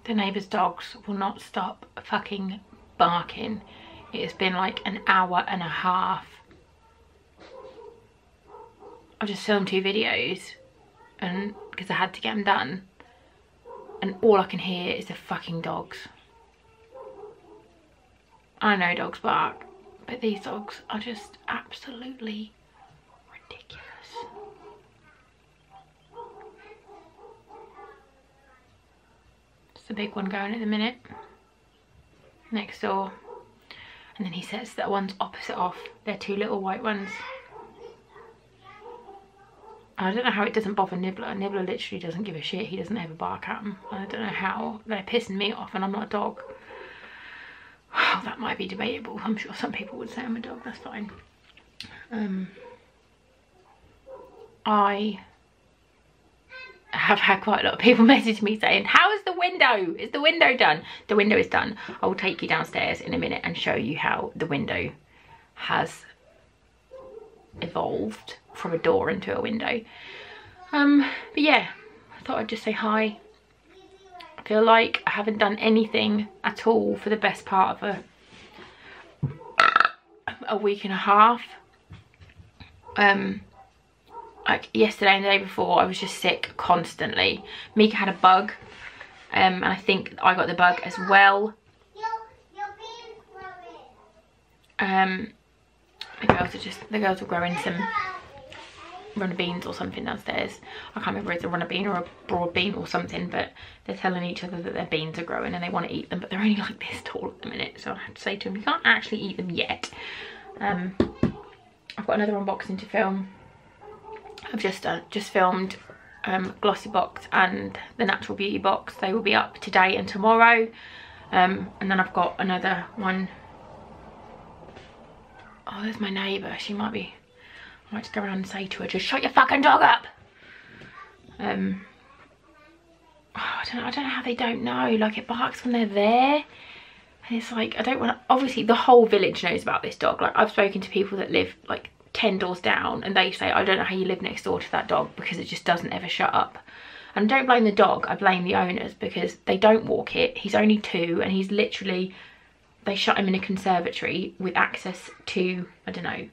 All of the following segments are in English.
The neighbours' dogs will not stop fucking barking. It has been like an hour and a half. I just filmed 2 videos and because I had to get them done, and all I can hear is the fucking dogs. I know dogs bark, but these dogs are just absolutely ridiculous. It's the big one going at the minute, next door. And then he sets that one's opposite off. They're 2 little white ones. I don't know how it doesn't bother Nibbler. Nibbler literally doesn't give a shit. He doesn't ever bark at them. I don't know how. They're pissing me off and I'm not a dog. Oh, that might be debatable. I'm sure some people would say I'm a dog. That's fine. I have had quite a lot of people message me saying, how is the window? Is the window done? The window is done. I will take you downstairs in a minute and show you how the window has evolved from a door into a window. But yeah, I thought I'd just say hi. I feel like I haven't done anything at all for the best part of a week and a half. Like yesterday and the day before, I was just sick constantly. Mika had a bug, and I think I got the bug as well. The girls are growing some runner beans or something downstairs. I can't remember if it's a runner bean or a broad bean or something, but they're telling each other that their beans are growing and they want to eat them, but they're only like this tall at the minute, so I have to say to them, you can't actually eat them yet. I've got another unboxing to film. I've just filmed Glossy Box and the Natural Beauty box. They will be up today and tomorrow, and then I've got another one. Oh, there's my neighbour. She might be, I might just go around and say to her, just shut your fucking dog up. I don't know how they don't know. Like, it barks when they're there. And it's like, I don't want to, obviously the whole village knows about this dog. Like, I've spoken to people that live like 10 doors down and they say, I don't know how you live next door to that dog because it just doesn't ever shut up. And don't blame the dog, I blame the owners because they don't walk it. He's only 2 and he's literally, they shut him in a conservatory with access to, I don't know,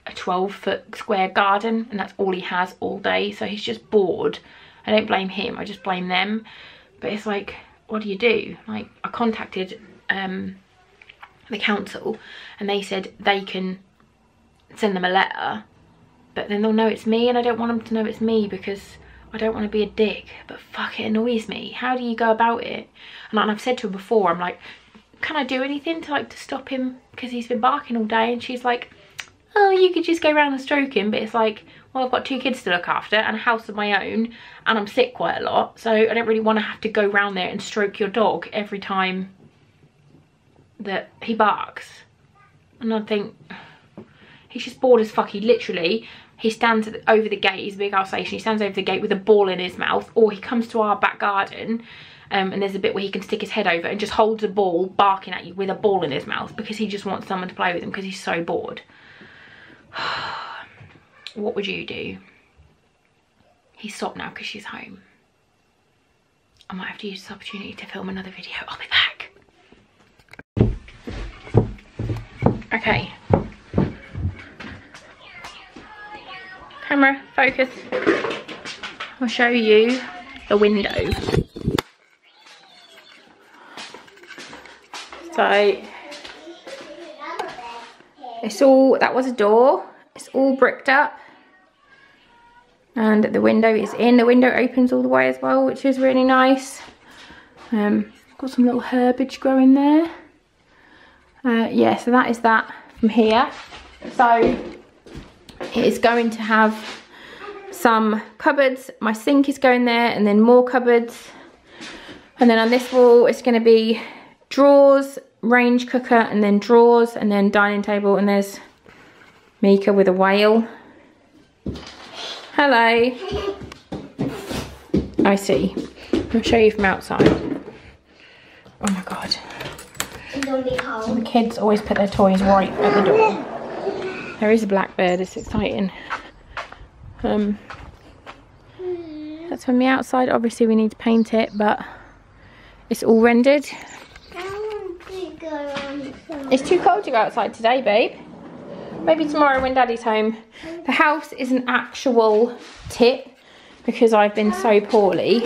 a 12-foot square garden, and that's all he has all day, so he's just bored. I don't blame him, I just blame them. But it's like, what do you do? Like, I contacted the council and they said they can send them a letter, but then they'll know it's me, and I don't want them to know it's me because I don't want to be a dick, but fuck, it annoys me. How do you go about it? And I've said to her before, I'm like, can I do anything to stop him because he's been barking all day? And she's like, oh, you could just go around and stroke him. But it's like, well, I've got 2 kids to look after and a house of my own, and I'm sick quite a lot, so I don't really want to have to go around there and stroke your dog every time that he barks. And I think he's just bored as fuck. He literally, he stands over the gate, he's a big Alsatian, he stands over the gate with a ball in his mouth, or he comes to our back garden, and there's a bit where he can stick his head over and just holds a ball barking at you with a ball in his mouth because he just wants someone to play with him because he's so bored. What would you do? He's stopped now because she's home. I might have to use this opportunity to film another video. I'll be back. Okay. Camera, focus. I'll show you the window. So, it's all, that was a door. It's all bricked up. And the window is in. The window opens all the way as well, which is really nice. Got some little herbage growing there. Yeah, so that is that from here. So it is going to have some cupboards. My sink is going there, and then more cupboards. And then on this wall, it's going to be drawers, range cooker, and then drawers, and then dining table. And there's Mika with a whale. Hello. I see. I'll show you from outside. Oh my god. The kids always put their toys right at the door. There is a blackbird, it's exciting. That's from the outside. Obviously we need to paint it, but It's all rendered. It's too cold to go outside today, babe. Maybe tomorrow when Daddy's home. The house is an actual tip because I've been so poorly.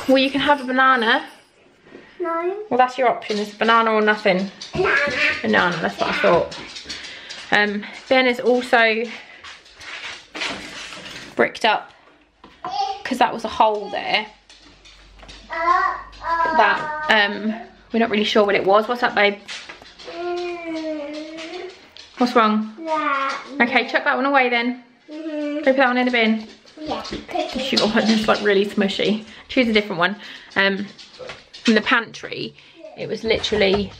Well, you can have a banana. No. Well, that's your option. It's banana or nothing. Banana, that's what I thought. Ben is also bricked up because that was a hole there. That, we're not really sure what it was. What's up, babe? What's wrong? Okay, chuck that one away then. Go put that one in the bin. Yeah. She got one that's like really smushy. Choose a different one. From the pantry, it was literally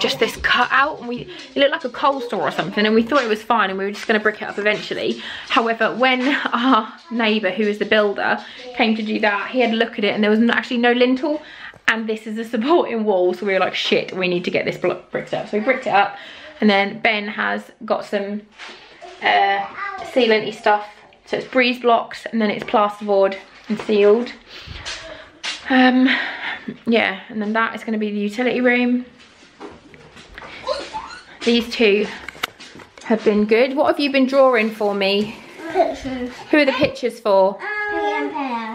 just this cut out, and it looked like a coal store or something, and we thought it was fine and we were just going to brick it up eventually. However, when our neighbour, who is the builder, came to do that, he had a look at it and there was actually no lintel, and this is a supporting wall, so we were like, shit, we need to get this block bricked up. So we bricked it up, and then Ben has got some sealant-y stuff, so it's breeze blocks and then it's plasterboard and sealed. Yeah, and then that is going to be the utility room. These two have been good. What have you been drawing for me? Pictures. Who are the pictures for?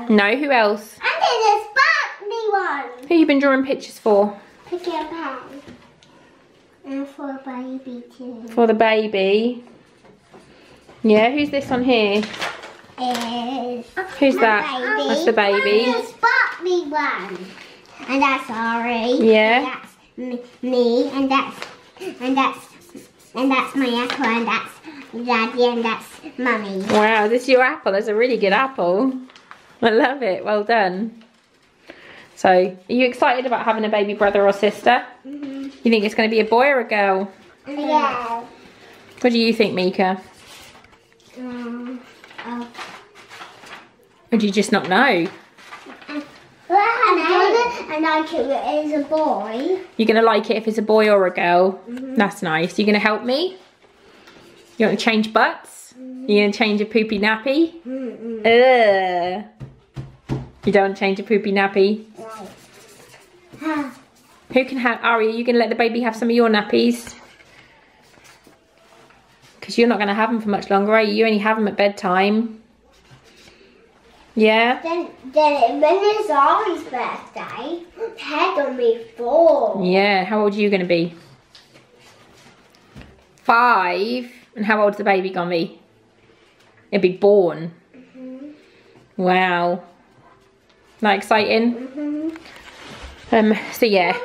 No, who else? And there's a sparkly one. Who you been drawing pictures for? Pick a pen. And for baby too. For the baby. Yeah, who's this on here? Who's that? Baby. That's the baby. And the sparkly one. And that's Ari. Yeah. And that's me. And that's my apple. And that's Daddy. And that's Mummy. Wow, this is your apple. That's a really good apple. I love it. Well done. So, are you excited about having a baby brother or sister? You think it's going to be a boy or a girl? Yeah. What do you think, Mika? Or do you just not know? I like it if it's a boy. You're going to like it if it's a boy or a girl? That's nice. You're going to help me? You want to change butts? You're going to change a poopy nappy? You don't want to change a poopy nappy? Who can have... Ari, are you going to let the baby have some of your nappies? Because you're not going to have them for much longer, are you? You only have them at bedtime. Yeah? Then when it's Ari's birthday, Ted will be 4. Yeah, how old are you going to be? 5? And how old's the baby going to be? It'll be born. Wow. Not exciting? So yeah.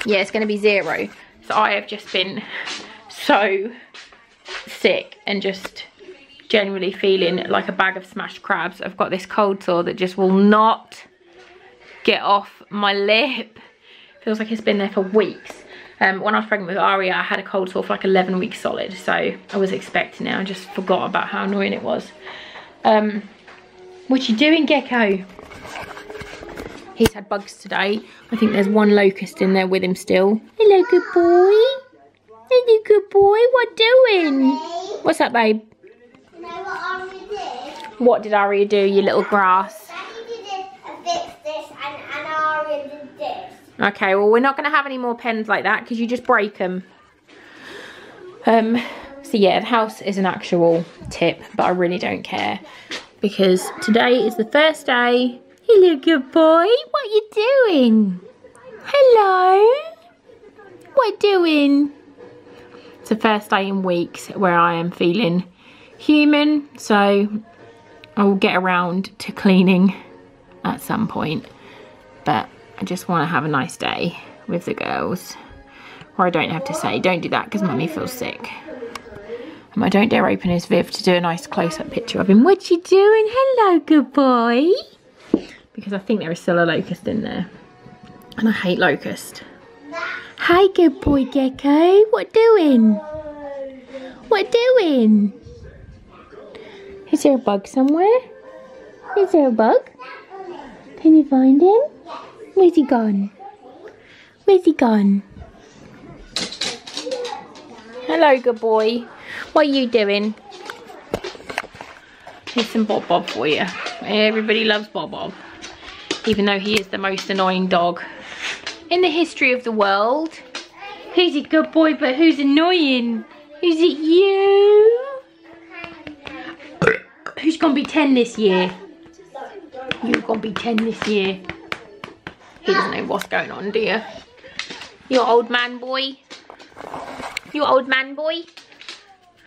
Yeah, it's going to be 0. So I have just been so sick and just generally feeling like a bag of smashed crabs. I've got this cold sore that just will not get off my lip. Feels like it's been there for weeks. When I was pregnant with Aria, I had a cold sore for like 11 weeks solid, so I was expecting it. I just forgot about how annoying it was. What you doing, Gecko? He's had bugs today. I think there's one locust in there with him still. Hello, good boy. Hello, good boy. What doing? What's up, babe? You know what Aria did? What did Aria do, you little grass? Daddy did this and fixed this, and Aria did this. Okay, well, we're not going to have any more pens like that because you just break them. So yeah, the house is an actual tip, but I really don't care because today is the first day. Hello, good boy. What you doing? Hello. What doing? It's the first day in weeks where I am feeling human, so I will get around to cleaning at some point, but I just want to have a nice day with the girls, or I don't have to say don't do that because Mummy feels sick. And I don't dare open his Viv to do a nice close-up picture of him. What you doing? Hello, good boy. Because I think there is still a locust in there, and I hate locust. Hi, good boy, Gecko. What doing? What doing? Is there a bug somewhere? Is there a bug? Can you find him? Where's he gone? Where's he gone? Hello, good boy. What are you doing? Here's some Bob Bob for you. Everybody loves Bob Bob. Even though he is the most annoying dog in the history of the world. He's a good boy, but who's annoying? Is it you? Who's gonna be 10 this year? You're gonna be 10 this year. He doesn't know what's going on, do you? You old man boy. You old man boy.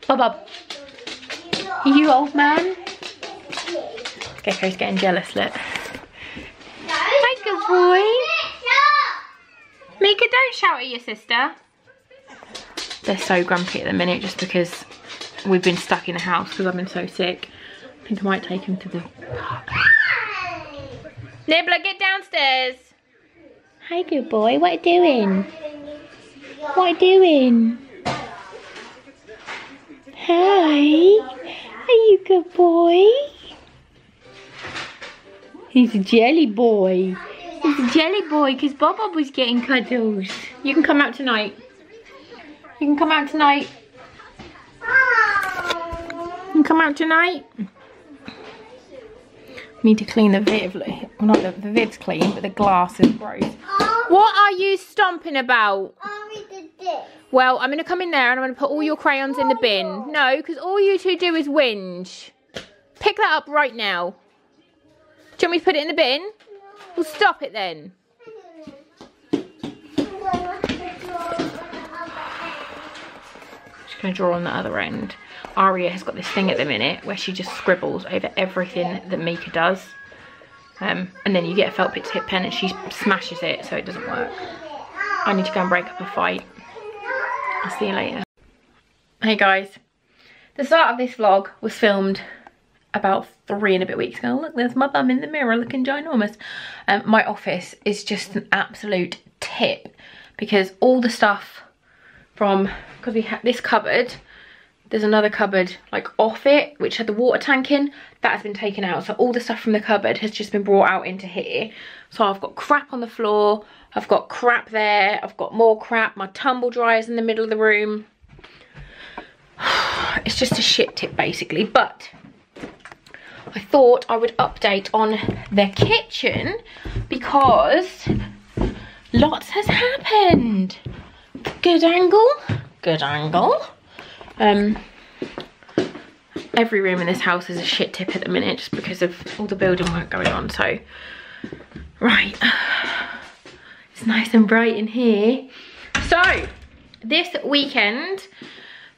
Bob Bob. You old man. Gecko's getting jealous, look. Hi, good boy. Mika, don't shout at your sister. They're so grumpy at the minute just because we've been stuck in the house because I've been so sick. I think I might take him to the park. Nibbler, get downstairs. Hi, good boy. What are you doing? What are you doing? Hi. Are you good boy? He's a jelly boy. He's a jelly boy because Bob Bob was getting cuddles. You can come out tonight. You can come out tonight. You can come out tonight. Need to clean the vid. Well, not the vid's clean, but the glass is gross. What are you stomping about? Well, I'm going to come in there and I'm going to put all your crayons in the bin. No, because all you two do is whinge. Pick that up right now. Do you want me to put it in the bin? Well, stop it then. Just going to draw on the other end. Aria has got this thing at the minute where she just scribbles over everything that Mika does. And then you get a felt tip pen and she smashes it so it doesn't work. I need to go and break up a fight. I'll see you later. Hey guys. The start of this vlog was filmed about 3 and a bit weeks ago. Look, there's my bum in the mirror looking ginormous. My office is just an absolute tip because all the stuff from, because we have this cupboard, there's another cupboard like off it which had the water tank in, that has been taken out, so all the stuff from the cupboard has just been brought out into here. So I've got crap on the floor, I've got crap there, I've got more crap, my tumble dryer's in the middle of the room. It's just a shit tip basically, but I thought I would update on the kitchen because lots has happened. Good angle, good angle. Every room in this house is a shit tip at the minute just because of all the building work going on. So, right, it's nice and bright in here. So, this weekend,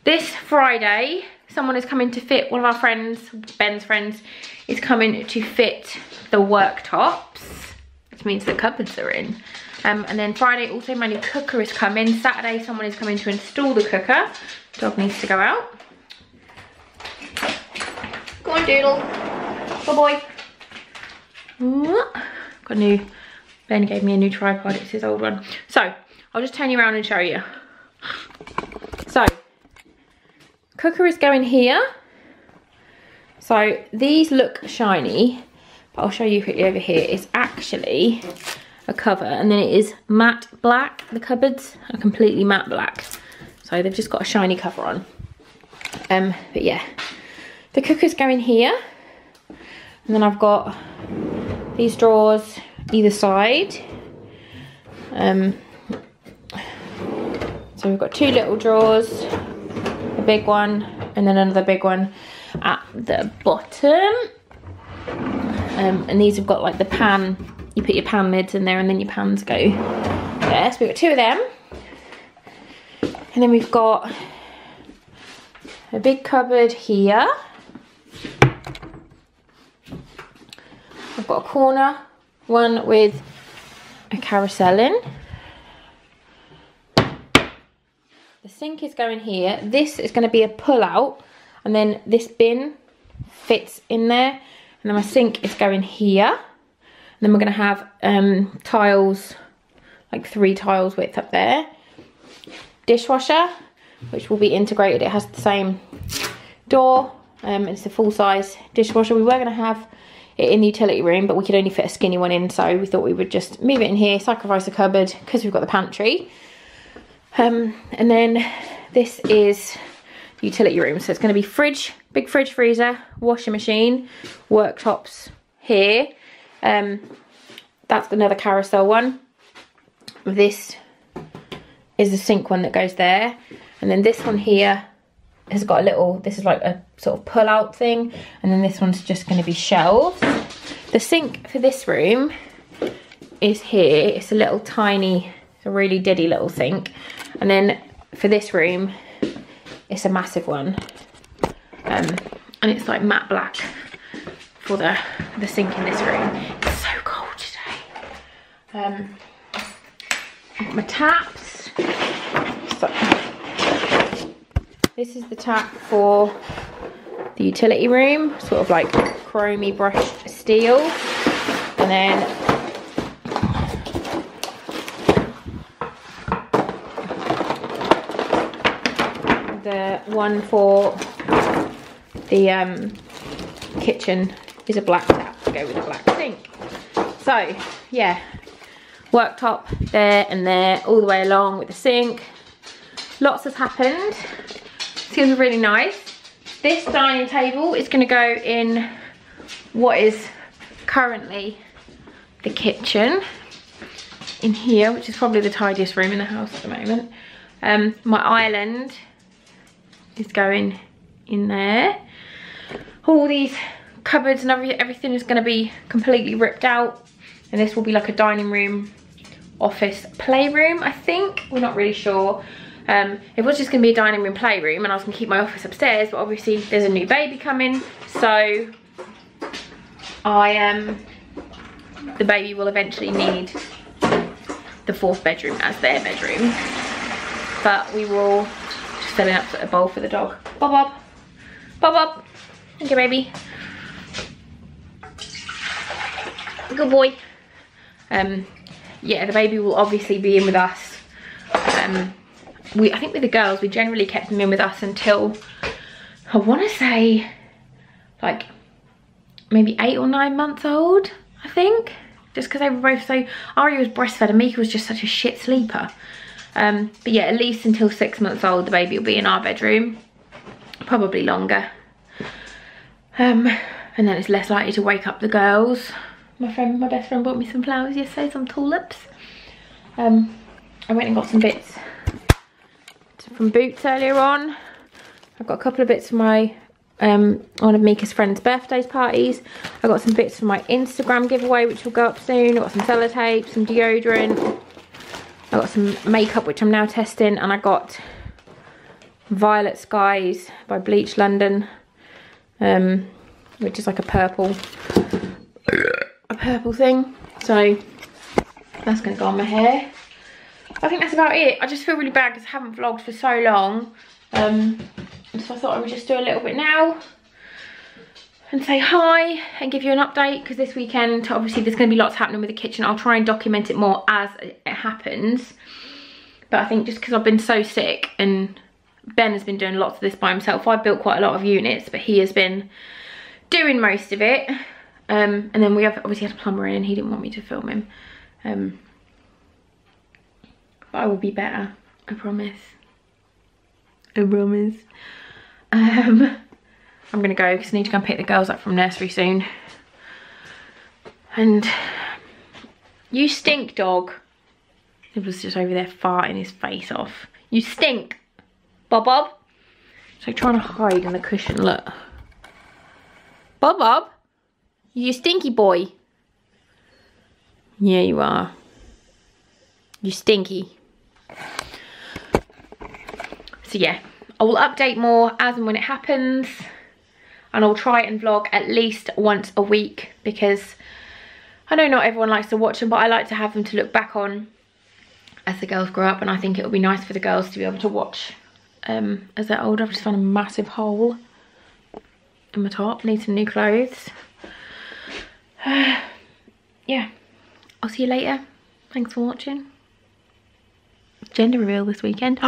this Friday, someone is coming to fit, one of our friends, Ben's friends, is coming to fit the worktops, which means the cupboards are in. And then Friday also my new cooker is coming. Saturday someone is coming to install the cooker. Dog needs to go out. Go on, Doodle. Good boy. Got a new, Ben gave me a new tripod, it's his old one. So, I'll just turn you around and show you. So, cooker is going here. So, these look shiny, but I'll show you quickly over here. It's actually a cover, and then it is matte black. The cupboards are completely matte black. So, they've just got a shiny cover on. But yeah. The cooker's going here, and then I've got these drawers either side. So we've got 2 little drawers, a big one, and then another big one at the bottom. And these have got like the pan, you put your pan lids in there and then your pans go there. So we've got 2 of them. And then we've got a big cupboard here. I've got a corner, one with a carousel in. The sink is going here. This is going to be a pull out, and then this bin fits in there. And then my sink is going here. And then we're going to have tiles, like 3 tiles width up there. Dishwasher, which will be integrated. It has the same door. It's a full-size dishwasher. We were going to have it in the utility room, but we could only fit a skinny one in, so we thought we would just move it in here, sacrifice the cupboard because we've got the pantry. And then this is the utility room, so it's going to be fridge, big fridge, freezer, washing machine, worktops here. That's another carousel one. This is the sink one that goes there. And then this one here has got a little, this is like a sort of pull out thing. And then this one's just going to be shelves. The sink for this room is here. It's a little tiny, it's a really diddy little sink. And then for this room, it's a massive one. And it's like matte black for the sink in this room. It's so cold today. My taps. So, this is the tap for the utility room, sort of like chromey brushed steel. And then the one for the kitchen is a black tap to go with the black sink. So yeah, worktop there and there, all the way along with the sink. Lots has happened. Feels really nice. This dining table is going to go in what is currently the kitchen in here, which is probably the tidiest room in the house at the moment. My island is going in there. All these cupboards and everything is going to be completely ripped out, and this will be like a dining room, office, playroom, I think. We're not really sure. It was just going to be a dining room, playroom, and I was going to keep my office upstairs, but obviously there's a new baby coming, so the baby will eventually need the fourth bedroom as their bedroom. But we will just filling up a bowl for the dog. Bob Bob. Bob Bob. Thank you, baby. Good boy. Yeah, the baby will obviously be in with us. I think with the girls, we generally kept them in with us until, I want to say, like maybe 8 or 9 months old, I think. Just because they were both so, Aria was breastfed and Mika was just such a shit sleeper. But yeah, at least until 6 months old, the baby will be in our bedroom. Probably longer. And then it's less likely to wake up the girls. My best friend bought me some flowers yesterday, some tulips. I went and got some bits from Boots earlier on. I've got a couple of bits for my one of Mika's friends' birthdays parties. I got some bits for my Instagram giveaway, which will go up soon. I got some sellotape, some deodorant. I got some makeup, which I'm now testing, and I got Violet Skies by Bleach London, which is like a purple thing. So that's gonna go on my hair. I think that's about it. I just feel really bad because I haven't vlogged for so long. So I thought I would just do a little bit now and say hi and give you an update, because this weekend obviously there's going to be lots happening with the kitchen. I'll try and document it more as it happens. But I think just because I've been so sick and Ben has been doing lots of this by himself. I built quite a lot of units, but he has been doing most of it. And then we have obviously had a plumber in and he didn't want me to film him. But I will be better, I promise. I promise. I'm gonna go because I need to go and pick the girls up from nursery soon. And you stink, dog. He was just over there farting his face off. You stink, Bob Bob. It's like trying to hide in the cushion, look. Bob Bob, you stinky boy. Yeah, you are. You stinky. So yeah, I will update more as and when it happens, and I'll try and vlog at least once a week, because I know not everyone likes to watch them, but I like to have them to look back on as the girls grow up, and I think it would be nice for the girls to be able to watch as they're older. I've just found a massive hole in my top, need some new clothes. Yeah, I'll see you later. Thanks for watching. Gender reveal this weekend.